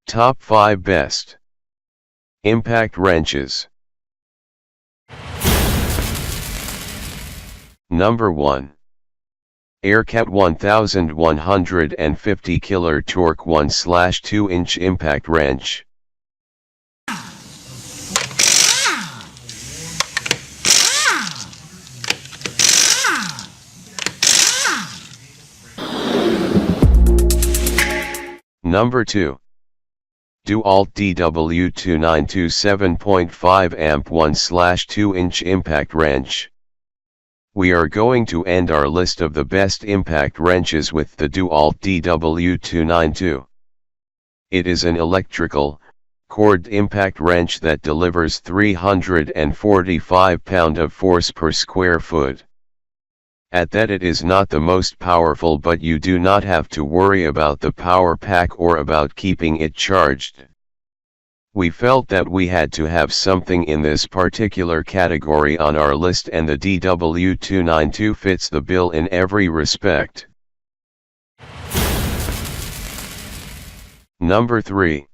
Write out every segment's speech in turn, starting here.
Top 5 Best Impact Wrenches. Number 1. Aircat 1150 killer torque 1/2 inch impact wrench. Number 2. DeWalt DW292 7.5 amp 1/2 inch impact wrench. We are going to end our list of the best impact wrenches with the DeWalt DW292. It is an electrical, cord impact wrench that delivers 345 pound of force per square foot. At that, it is not the most powerful, but you do not have to worry about the power pack or about keeping it charged. We felt that we had to have something in this particular category on our list, and the DW292 fits the bill in every respect. Number 3.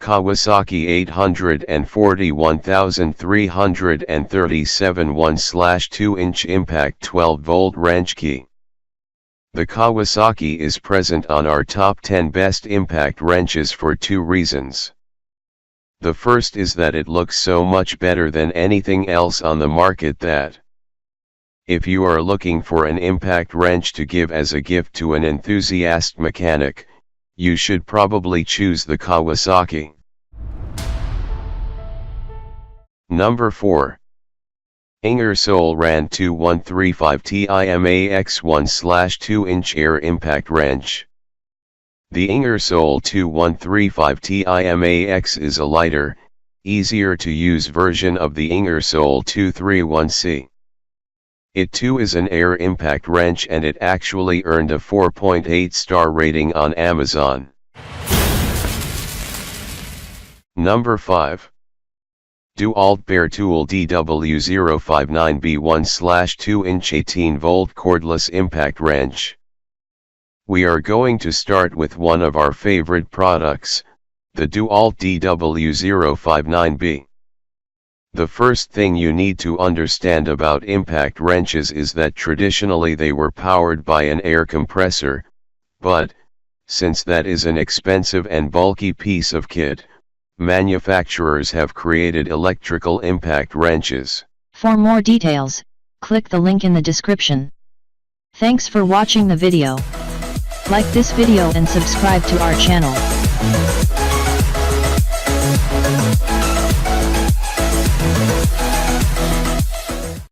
Kawasaki 841,337 1/2 inch impact 12-volt wrench key. The Kawasaki is present on our top 10 best impact wrenches for 2 reasons. The first is that it looks so much better than anything else on the market that, if you are looking for an impact wrench to give as a gift to an enthusiast mechanic, you should probably choose the Kawasaki. Number 4. Ingersoll Rand 2135 TIMAX 1/2 inch air impact wrench. The Ingersoll 2135 TIMAX is a lighter, easier to use version of the Ingersoll 231C. It too is an air impact wrench, and it actually earned a 4.8 star rating on Amazon. Number 5. DeWalt Beartool DW059B 1/2 inch 18-volt cordless impact wrench. We are going to start with one of our favorite products, the DeWalt DW059B. The first thing you need to understand about impact wrenches is that traditionally they were powered by an air compressor, but, since that is an expensive and bulky piece of kit, manufacturers have created electrical impact wrenches. For more details, click the link in the description. Thanks for watching the video. Like this video and subscribe to our channel.